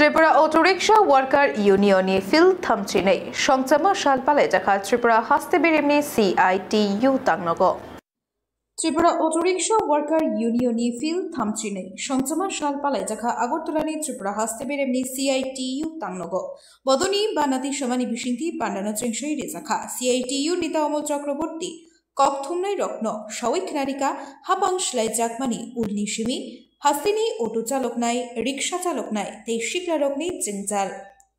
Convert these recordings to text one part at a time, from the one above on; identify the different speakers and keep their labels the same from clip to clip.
Speaker 1: Tripura auto rickshaw worker ইউনিয়নে ফিল থামচিনে সংচামা সালপালে দেখা ত্রিপুরা হাস্তে বেরেমনি CITU তাংনগ ত্রিপুরা অটোরিকশা ওয়ার্কার ইউনিয়নে ফিল থামচিনে সংচামা সালপালে দেখা আগরতলানি ত্রিপুরা হাস্তে বেরেমনি CITU তাংনগ বদনি বানাতি সমানি বিশিন্তি পান্ডানা চেংশই রেজাখা CITU নেতা অমল চক্রবর্তী কক থুমনাই রত্ন সওইক নারিকা হাপাং শ্লাই জাকমানি উলনি সিমি হাস্তিনি অটো চালক নাই রিক্সা চালক নাই তৈ শিকলারকনি জিংজাল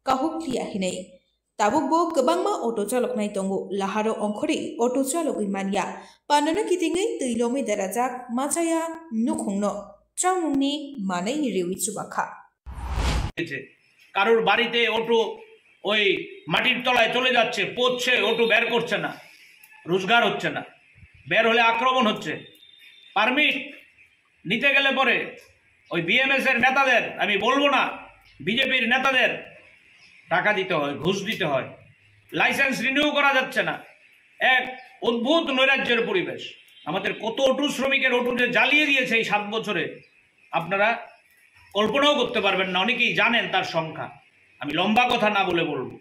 Speaker 1: কাহুকলিয়া হিनै তাবুকबो गोबांमा अटो चालक नाय दंगो लाहारो अंखरि अटो चालक मानिया पानाना कितिङै तैलमै दाराजाक माचाया नुखुंनो ट्राउनुनि मानै रेवि चुबाखा
Speaker 2: কারোর বাড়িতে অটো ওই মাটির তলায় চলে যাচ্ছে পড়ছে অটো বের করছে না রোজগার হচ্ছে না বের হলে আক্রমণ হচ্ছে পারমিট নিতে গেলে পরে ওই বিএমএস এর নেতাদের আমি বলবো না বিজেপির নেতাদের টাকা দিতে হয় ঘুষ দিতে হয় লাইসেন্স রিনিউ করা যাচ্ছে না এক অদ্ভুত নৈরাজ্যের পরিবেশ আমাদের কত অটো শ্রমিকের অটো যে জ্বালিয়ে দিয়েছে এই 7 বছরে আপনারা কল্পনাও করতে পারবেন না অনেকেই জানেন তার সংখ্যা আমি লম্বা কথা না বলে বলবো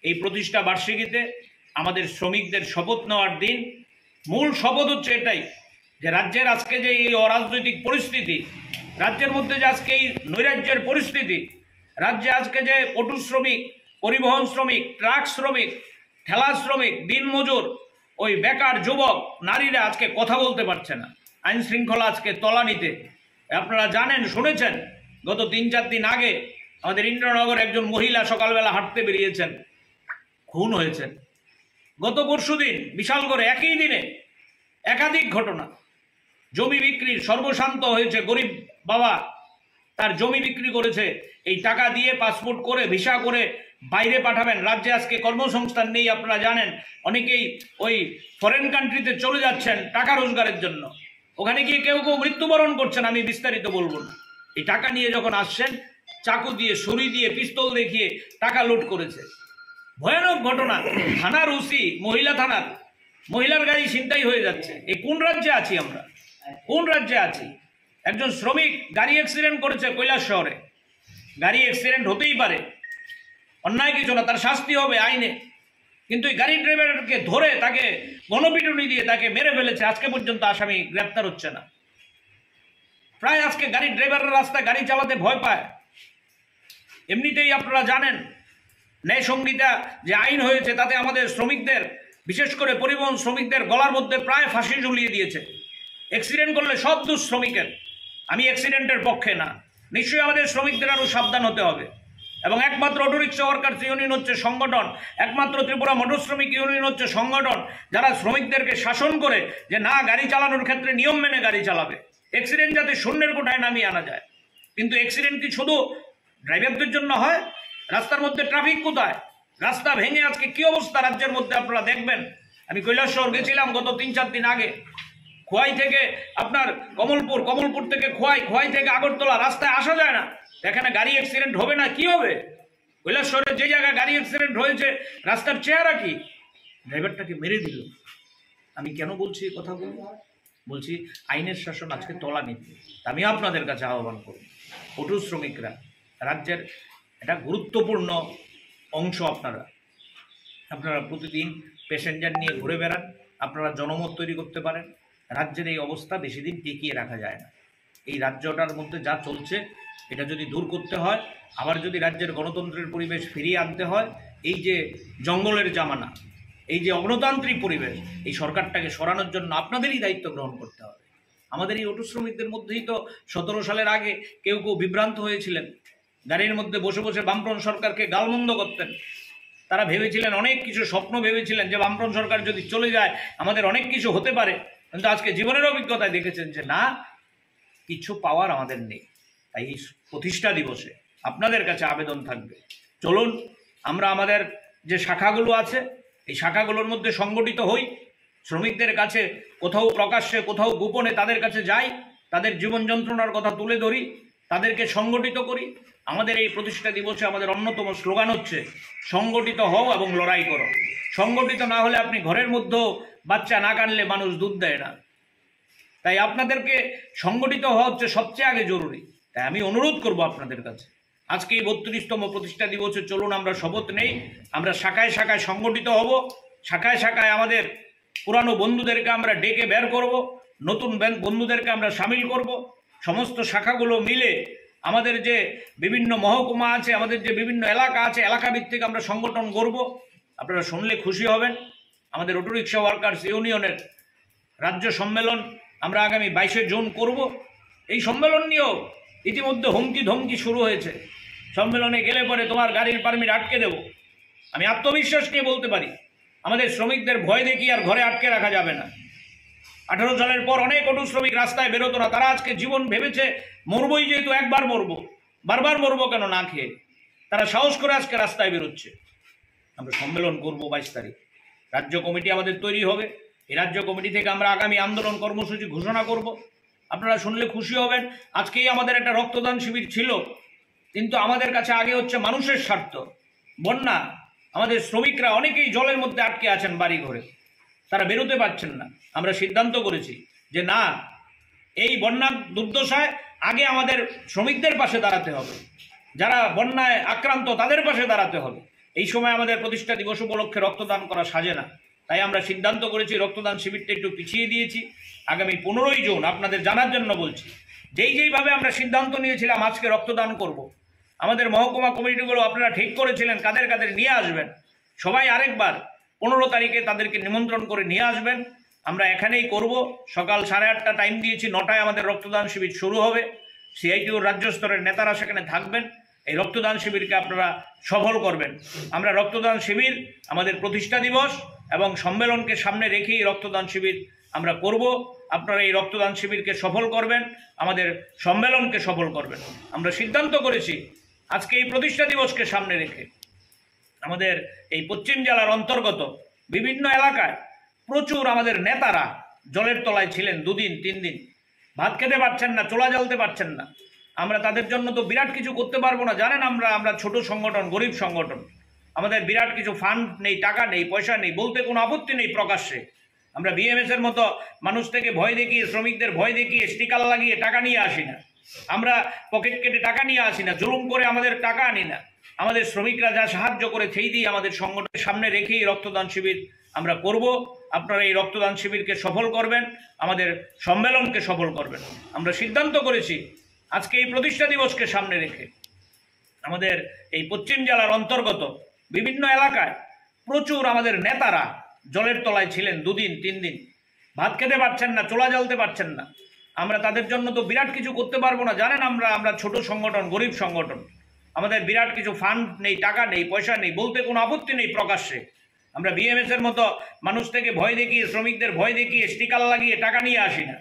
Speaker 2: এই প্রতিষ্ঠা বার্ষিকীতে আমাদের শ্রমিকদের শপথ নেওয়ার দিন মূল শপথ হচ্ছে এটাই যে রাজ্যের আজকে যে এই অরাজনৈতিক পরিস্থিতি রাজ্যের মধ্যে যে আজকে এই নৈরাজ্যের পরিস্থিতি রাজ্যে আজকে যে অটো শ্রমিক পরিবহন শ্রমিক ট্রাক শ্রমিক ঠেলা শ্রমিক দিনমজুর ওই বেকার যুবক নারীরা আজকে কথা বলতে পারছে না আইন শৃঙ্খলা আজকে তলানিতে আপনারা জানেন শুনেছেন গত 3-4 দিন আগে আমাদের ইন্দ্রনগর একজন মহিলা সকালবেলা হাঁটতে বেরিয়েছেন খুন হয়েছেন গত পরশুদিন বিশালগড়ে একই দিনে একাধিক ঘটনা জমি বিক্রির সর্বশান্ত হয়েছে গরিব বাবা তার জমি বিক্রি করেছে এই টাকা দিয়ে পাসপোর্ট করে ভিসা করে বাইরে পাঠাবেন রাজ্যে আজকে কর্মসংস্থান নেই আপনারা জানেন অনেকেই ওই ফরেন কান্ট্রিতে চলে যাচ্ছেন টাকা রোজগারের জন্য ওখানে গিয়ে কেউ কেউ মৃত্যুবরণ করছেন আমি বিস্তারিত বলবো না এই টাকা নিয়ে যখন আসছেন চাকু দিয়ে ছুরি দিয়ে পিস্তল দেখিয়ে টাকা লুট করেছে ভয়ানক ঘটনা থানার ওসি মহিলা থানার মহিলার গাড়ি ছিনতাই হয়ে যাচ্ছে এই কোন রাজ্যে আছি আমরা কোন রাজ্যে আছি একজন শ্রমিক গাড়ি অ্যাক্সিডেন্ট করেছে কৈলাস শহরে গাড়ি অ্যাক্সিডেন্ট হতেই পারে অন্যায় কিছু না তার শাস্তি হবে আইনে কিন্তু এই গাড়ি ড্রাইভারকে ধরে তাকে গণপিটুনি দিয়ে তাকে মেরে ফেলেছে আজকে পর্যন্ত আসামি গ্রেপ্তার হচ্ছে না প্রায় আজকে গাড়ি ড্রাইভাররা রাস্তায় গাড়ি চালাতে ভয় পায় এমনিতেই আপনারা জানেন ন্যায় সংহিতা যে আইন হয়েছে তাতে আমাদের শ্রমিকদের বিশেষ করে পরিবহন শ্রমিকদের গলার মধ্যে প্রায় ফাঁসি ঝুলিয়ে দিয়েছে অ্যাক্সিডেন্ট করলে সব দোষ শ্রমিকের আমি অ্যাক্সিডেন্টের পক্ষে না নিশ্চয়ই আমাদের শ্রমিকদের আরও সাবধান হতে হবে এবং একমাত্র অটোরিক্সা ওয়ার্কার্স ইউনিয়ন হচ্ছে সংগঠন একমাত্র ত্রিপুরা মোটর শ্রমিক ইউনিয়ন হচ্ছে সংগঠন যারা শ্রমিকদেরকে শাসন করে যে না গাড়ি চালানোর ক্ষেত্রে নিয়ম মেনে গাড়ি চালাবে অ্যাক্সিডেন্ট যাতে শূন্যের কোঠায় নামিয়ে আনা যায় কিন্তু অ্যাক্সিডেন্ট কি শুধু ড্রাইভারদের জন্য হয় রাস্তার মধ্যে ট্রাফিক কোথায় রাস্তা ভেঙে আজকে কি অবস্থা রাজ্যের মধ্যে আপনারা দেখবেন আমি কৈলাস শহর গেছিলাম গত 3-4 দিন আগে খোয়াই থেকে আপনার কমলপুর থেকে খোয়াই থেকে আগরতলা রাস্তায় আসা যায় না এখানে গাড়ি অ্যাক্সিডেন্ট হবে না কি হবে কৈলাস শহরে যে জায়গায় গাড়ি অ্যাক্সিডেন্ট হয়েছে রাস্তার চেহারা কি ড্রাইভারটাকে মেরে দিল আমি কেন বলছি এই কথাগুলো বলছি আইনের শাসন আজকে তলানিতে আমি আপনাদের কাছে আহ্বান করব অটো শ্রমিকরা রাজ্যের এটা গুরুত্বপূর্ণ অংশ আপনারা প্রতিদিন প্যাসেঞ্জার নিয়ে ঘুরে বেড়ান আপনারা জনমত তৈরি করতে পারেন রাজ্যের এই অবস্থা বেশি দিন টিকিয়ে রাখা যায় না এই রাজ্যটার মধ্যে যা চলছে এটা যদি দূর করতে হয় আবার যদি রাজ্যের গণতন্ত্রের পরিবেশ ফিরিয়ে আনতে হয় এই যে জঙ্গলের জামানা এই যে অগণতান্ত্রিক পরিবেশ এই সরকারটাকে সরানোর জন্য আপনাদেরই দায়িত্ব গ্রহণ করতে হবে আমাদের এই অটো শ্রমিকদের মধ্যেই তো 17 সালের আগে কেউ বিভ্রান্ত হয়েছিলেন গাড়ির মধ্যে বসে বসে বামফ্রন্ট সরকারকে গালমন্দ করতেন তারা ভেবেছিলেন অনেক কিছু স্বপ্ন ভেবেছিলেন যে বামফ্রন্ট সরকার যদি চলে যায় আমাদের অনেক কিছু হতে পারে কিন্তু আজকে জীবনের অভিজ্ঞতায় দেখেছেন যে না কিছু পাওয়ার আমাদের নেই তাই এই প্রতিষ্ঠা দিবসে আপনাদের কাছে আবেদন থাকবে চলুন আমরা আমাদের যে শাখাগুলো আছে এই শাখাগুলোর মধ্যে সংগঠিত হই শ্রমিকদের কাছে কোথাও প্রকাশ্যে কোথাও গোপনে তাদের কাছে যাই তাদের জীবন যন্ত্রণার কথা তুলে ধরি তাদেরকে সংগঠিত করি আমাদের এই প্রতিষ্ঠা দিবসে আমাদের অন্যতম স্লোগান হচ্ছে সংগঠিত হও এবং লড়াই করো সংগঠিত না হলে আপনি ঘরের মধ্যেও বাচ্চা না কানলে মানুষ দুধ দেয় না তাই আপনাদেরকে সংগঠিত হওয়া হচ্ছে সবচেয়ে আগে জরুরি তাই আমি অনুরোধ করব আপনাদের কাছে আজকে এই 32তম প্রতিষ্ঠা দিবসে চলুন আমরা শপথ নেই। আমরা শাখায় শাখায় সংগঠিত হব, শাখায় শাখায় আমাদের পুরানো বন্ধুদেরকে আমরা ডেকে বের করব, নতুন বন্ধুদেরকে আমরা সামিল করব। সমস্ত শাখাগুলো মিলে আমাদের যে বিভিন্ন মহকুমা আছে, আমাদের যে বিভিন্ন এলাকা আছে, এলাকা ভিত্তিক আমরা সংগঠন করব। আপনারা শুনলে খুশি হবেন। আমাদের অটোরিক্সা ওয়ার্কার্স ইউনিয়নের রাজ্য সম্মেলন আমরা আগামী 22শে জুন করব। এই সম্মেলন নিয়েও ইতিমধ্যে হুমকি ধমকি শুরু হয়েছে। সম্মেলনে গেলে পরে তোমার গাড়ির পারমিট আটকে দেব। আমি আত্মবিশ্বাস নিয়ে বলতে পারি, আমাদের শ্রমিকদের ভয় দেখিয়ে আর ঘরে আটকে রাখা যাবে না। 18 সালের পর অনেক অটো শ্রমিক রাস্তায় বেরোতো না। তারা আজকে জীবন ভেবেছে মরবই, যেহেতু একবার মরবো, বারবার মরবো কেন না খেয়ে, তারা সাহস করে আজকে রাস্তায় বেরোচ্ছে। আমরা সম্মেলন করব 22 তারিখ। রাজ্য কমিটি আমাদের তৈরি হবে। এই রাজ্য কমিটি থেকে আমরা আগামী আন্দোলন কর্মসূচি ঘোষণা করব। আপনারা শুনলে খুশি হবেন। আজকেই আমাদের একটা রক্তদান শিবির ছিল, কিন্তু আমাদের কাছে আগে হচ্ছে মানুষের স্বার্থ। বন্যা, আমাদের শ্রমিকরা অনেকেই জলের মধ্যে আটকে আছেন বাড়ি ঘরে, তারা বেরোতে পারছেন না। আমরা সিদ্ধান্ত করেছি যে না, এই বন্যার দুর্দশায় আগে আমাদের শ্রমিকদের পাশে দাঁড়াতে হবে, যারা বন্যায় আক্রান্ত তাদের পাশে দাঁড়াতে হবে। এই সময় আমাদের প্রতিষ্ঠা দিবস উপলক্ষে রক্তদান করা সাজে না, তাই আমরা সিদ্ধান্ত করেছি রক্তদান শিবিরটা একটু পিছিয়ে দিয়েছি। আগামী 15ই জুন আপনাদের জানার জন্য বলছি, যেইভাবে আমরা সিদ্ধান্ত নিয়েছিলাম আজকে রক্তদান করব, আমাদের মহকুমা কমিটিগুলো আপনারা ঠিক করেছিলেন কাদের কাদের নিয়ে আসবেন। সবাই আরেকবার 15 তারিখে তাদেরকে নিমন্ত্রণ করে নিয়ে আসবেন। আমরা এখানেই করব। সকাল 8:30 টাইম দিয়েছি, 9টায় আমাদের রক্তদান শিবির শুরু হবে। সিআইটিউর রাজ্য স্তরের নেতারা সেখানে থাকবেন। এই রক্তদান শিবিরকে আপনারা সফল করবেন। আমরা রক্তদান শিবির, আমাদের প্রতিষ্ঠা দিবস এবং সম্মেলনকে সামনে রেখেই রক্তদান শিবির আমরা করব। আপনারা এই রক্তদান শিবিরকে সফল করবেন, আমাদের সম্মেলনকে সফল করবেন। আমরা সিদ্ধান্ত করেছি আজকে এই প্রতিষ্ঠা দিবসকে সামনে রেখে আমাদের এই পশ্চিম জেলার অন্তর্গত বিভিন্ন এলাকায় প্রচুর আমাদের নেতারা জলের তলায় ছিলেন, 2 দিন 3 দিন ভাত খেতে পারছেন না, চোলা জ্বালতে পারছেন না। আমরা তাদের জন্য তো বিরাট কিছু করতে পারবো না, জানেন আমরা ছোট সংগঠন, গরিব সংগঠন, আমাদের বিরাট কিছু ফান্ড নেই, টাকা নেই, পয়সা নেই, বলতে কোনো আপত্তি নেই প্রকাশ্যে। আমরা বিএমএস এর মতো মানুষ থেকে ভয় দেখিয়ে, শ্রমিকদের ভয় দেখিয়ে, স্টিকার লাগিয়ে টাকা নিয়ে আসি না। আমরা পকেট কেটে টাকা নিয়ে আসি না, জুলুম করে আমাদের টাকা আনি না। আমাদের শ্রমিকরা যা সাহায্য করে সেই দিয়ে আমাদের সংগঠনের সামনে রেখেই রক্তদান শিবির আমরা করব। আপনারা এই রক্তদান শিবিরকে সফল করবেন, আমাদের সম্মেলনকে সফল করবেন। আমরা সিদ্ধান্ত করেছি আজকে এই প্রতিষ্ঠা দিবসকে সামনে রেখে আমাদের এই পশ্চিম জেলার অন্তর্গত বিভিন্ন এলাকায় প্রচুর আমাদের নেতারা জলের তলায় ছিলেন, 2 দিন 3 দিন ভাত খেতে পারছেন না, চোলা জ্বালতে পারছেন না। আমরা তাদের জন্য তো বিরাট কিছু করতে পারবো না, জানেন আমরা ছোট সংগঠন, গরিব সংগঠন, আমাদের বিরাট কিছু ফান্ড নেই, টাকা নেই, পয়সা নেই, বলতে কোনো আপত্তি নেই প্রকাশ্যে। আমরা বিএমএস এর মতো মানুষ থেকে ভয় দেখিয়ে, শ্রমিকদের ভয় দেখিয়ে, স্টিকার লাগিয়ে টাকা নিয়ে আসি না।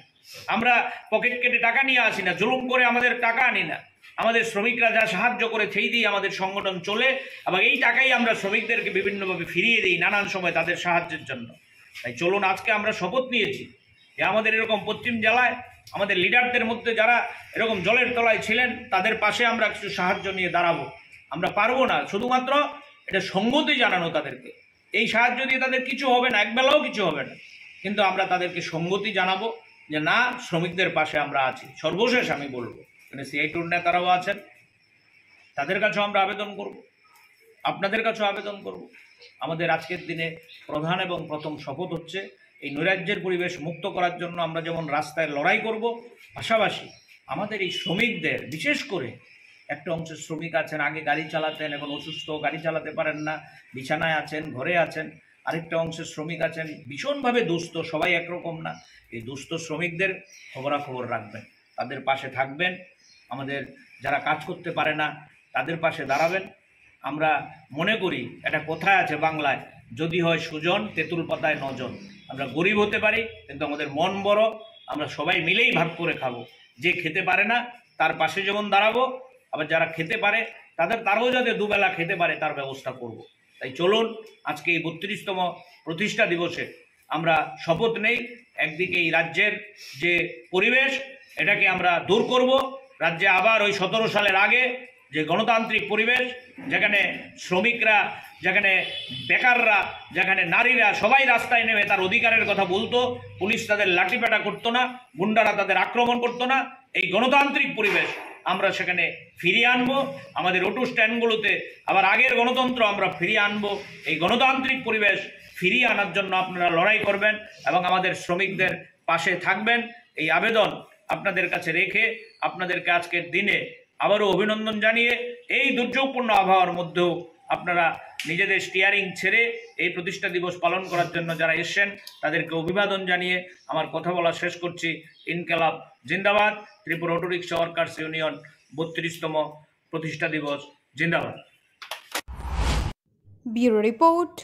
Speaker 2: আমরা পকেট কেটে টাকা নিয়ে আসি না, জুলুম করে আমাদের টাকা আনি না। আমাদের শ্রমিকরা যা সাহায্য করে সেই দিয়ে আমাদের সংগঠন চলে, এবং এই টাকাই আমরা শ্রমিকদেরকে বিভিন্নভাবে ফিরিয়ে দিই নানান সময় তাদের সাহায্যের জন্য। তাই চলুন আজকে আমরা শপথ নিয়েছি যে আমাদের এরকম পশ্চিম জেলায় আমাদের লিডারদের মধ্যে যারা এরকম জলের তলায় ছিলেন তাদের পাশে আমরা কিছু সাহায্য নিয়ে দাঁড়াবো। আমরা পারবো না, শুধুমাত্র এটা সঙ্গতি জানানো তাদেরকে। এই সাহায্য দিয়ে তাদের কিছু হবে না, একবেলাও কিছু হবে না, কিন্তু আমরা তাদেরকে সঙ্গতি জানাবো যে না, শ্রমিকদের পাশে আমরা আছি। সর্বশেষ আমি বলবো, মানে সিআইটিউর নেতারাও আছেন, তাদের কাছেও আমরা আবেদন করব, আপনাদের কাছেও আবেদন করব। আমাদের আজকের দিনে প্রধান এবং প্রথম শপথ হচ্ছে এই নৈরাজ্যের পরিবেশ মুক্ত করার জন্য আমরা যেমন রাস্তায় লড়াই করব, পাশাপাশি আমাদের এই শ্রমিকদের, বিশেষ করে একটা অংশের শ্রমিক আছেন আগে গাড়ি চালাতেন, এখন অসুস্থ, গাড়ি চালাতে পারেন না, বিছানায় আছেন, ঘরে আছেন। আরেকটা অংশের শ্রমিক আছেন ভীষণভাবে দুস্থ, সবাই একরকম না। এই দুস্থ শ্রমিকদের খবরাখবর রাখবেন, তাদের পাশে থাকবেন। আমাদের যারা কাজ করতে পারে না তাদের পাশে দাঁড়াবেন। আমরা মনে করি একটা কথায় আছে বাংলায়, যদি হয় সুজন তেঁতুল পাতায় নজন। আমরা গরিব হতে পারি কিন্তু আমাদের মন বড়, আমরা সবাই মিলেই ভাগ করে খাবো। যে খেতে পারে না তার পাশে যেমন দাঁড়াবো, আবার যারা খেতে পারে তারাও যাতে দুবেলা খেতে পারে তার ব্যবস্থা করব। তাই চলুন আজকে এই 32তম প্রতিষ্ঠা দিবসে আমরা শপথ নেই। একদিকে এই রাজ্যের যে পরিবেশ এটাকে আমরা দূর করব, রাজ্যে আবার ওই 17 সালের আগে যে গণতান্ত্রিক পরিবেশ, যেখানে শ্রমিকরা, যেখানে বেকাররা, যেখানে নারীরা সবাই রাস্তায় নেমে তার অধিকারের কথা বলতো, পুলিশ তাদের লাঠিপেটা করতো না, গুন্ডারা তাদের আক্রমণ করতো না, এই গণতান্ত্রিক পরিবেশ আমরা সেখানে ফিরিয়ে আনবো। আমাদের অটো স্ট্যান্ডগুলোতে আবার আগের গণতন্ত্র আমরা ফিরিয়ে আনবো। এই গণতান্ত্রিক পরিবেশ ফিরিয়ে আনার জন্য আপনারা লড়াই করবেন এবং আমাদের শ্রমিকদের পাশে থাকবেন, এই আবেদন আপনাদের কাছে রেখে আপনাদেরকে আজকের দিনে আবারও অভিনন্দন জানিয়ে এই দুর্যোগপূর্ণ আবহাওয়ার মধ্যেও আপনারা নিজেদের স্টিয়ারিং ছেড়ে এই প্রতিষ্ঠা দিবস পালন করার জন্য যারা এসেছেন তাদেরকে অভিবাদন জানিয়ে আমার কথা বলা শেষ করছি। ইনকালাব জিন্দাবাদ। Tripura auto rickshaw workers union 32তম প্রতিষ্ঠা দিবস জিন্দাবাদ।
Speaker 1: Bureau report,